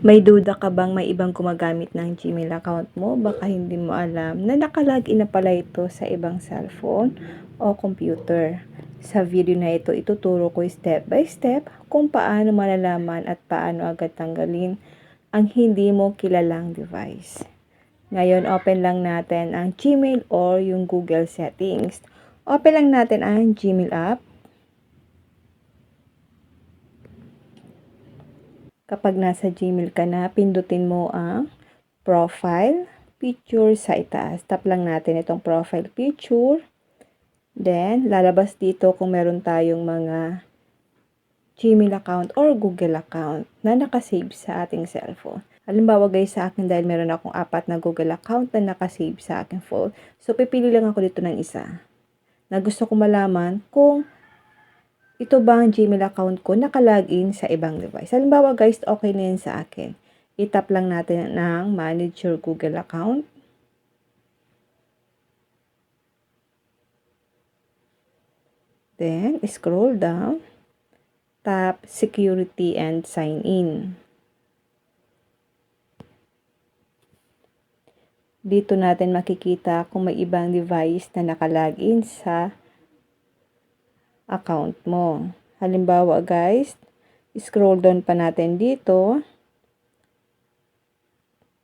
May duda ka bang may ibang gumagamit ng Gmail account mo? Baka hindi mo alam na nakalagin na pala ito sa ibang cellphone o computer. Sa video na ito, ituturo ko step by step kung paano malalaman at paano agad tanggalin ang hindi mo kilalang device. Ngayon, open lang natin ang Gmail or yung Google settings. Open lang natin ang Gmail app. Kapag nasa Gmail ka na, pindutin mo ang profile picture sa itaas. Tap lang natin itong profile picture. Then, lalabas dito kung meron tayong mga Gmail account or Google account na nakasave sa ating cellphone. Halimbawa guys, sa akin dahil meron akong 4 na Google account na nakasave sa aking phone. So, pipili lang ako dito ng isa na gusto ko malaman kung ito ba ang Gmail account ko nakalagin sa ibang device. Halimbawa guys, okay na yan sa akin. I-tap lang natin ng Manage your Google account. Then, scroll down. Tap Security and Sign In. Dito natin makikita kung may ibang device na nakalagin sa account mo. Halimbawa guys, scroll down pa natin dito.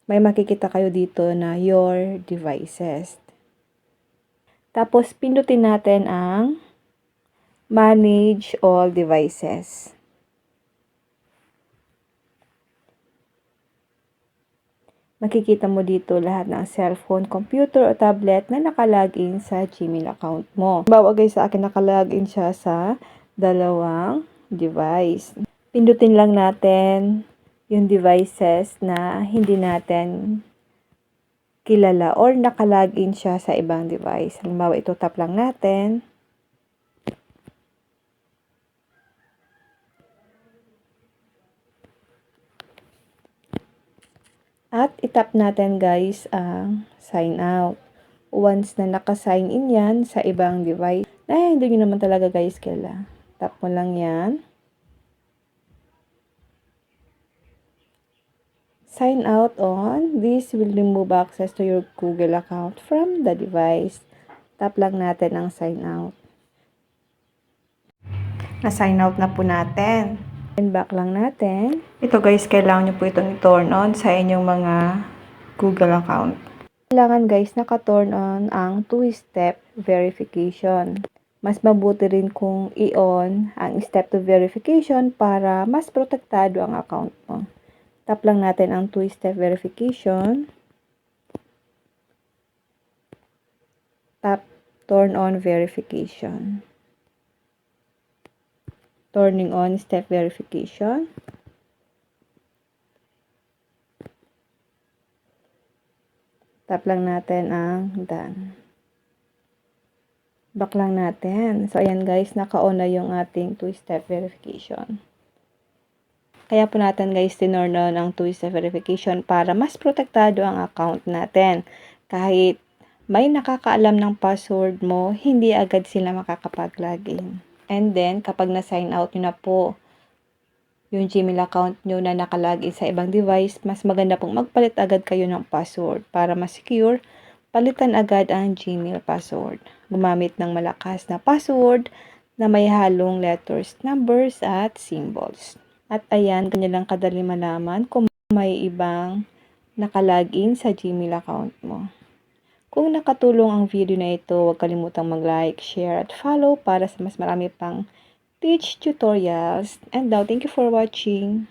May makikita kayo dito na your devices. Tapos pindutin natin ang Manage all devices. Makikita mo dito lahat ng cellphone, computer o tablet na nakalagin sa Gmail account mo. Halimbawa guys, sa akin nakalagin siya sa 2 device. Pindutin lang natin yung devices na hindi natin kilala or nakalagin siya sa ibang device. Halimbawa, ito tap lang natin. At itap natin guys ang sign out. Once na naka-sign in yan sa ibang device, hindi nyo naman talaga guys kila. Tap mo lang yan. Sign out on. This will remove access to your Google account from the device. Tap lang natin ang sign out. Na-sign out na po natin. And back lang natin. Ito guys, kailangan nyo po itong i-turn on sa inyong mga Google account. Kailangan guys, naka-turn on ang 2-step verification. Mas mabuti rin kung i-on ang step 2 verification para mas protektado ang account mo. Tap lang natin ang 2-step verification. Tap turn on verification. Turning on step verification. Tap lang natin ang done. Back lang natin. So, ayan guys, naka-on na yung ating 2-step verification. Kaya po natin guys, tinurn on ang 2-step verification para mas protektado ang account natin. Kahit may nakakaalam ng password mo, hindi agad sila makakapag-login. And then, kapag na-sign out nyo na po yung Gmail account nyo na nakalagin sa ibang device, mas maganda pong magpalit agad kayo ng password para mas secure. Palitan agad ang Gmail password. Gumamit ng malakas na password na may halong letters, numbers, at symbols. At ayan, ganyan lang kadali malaman kung may ibang nakalagin sa Gmail account mo. Kung nakatulong ang video na ito, huwag kalimutang mag-like, share, at follow para sa mas marami pang teach tutorials. And now, thank you for watching.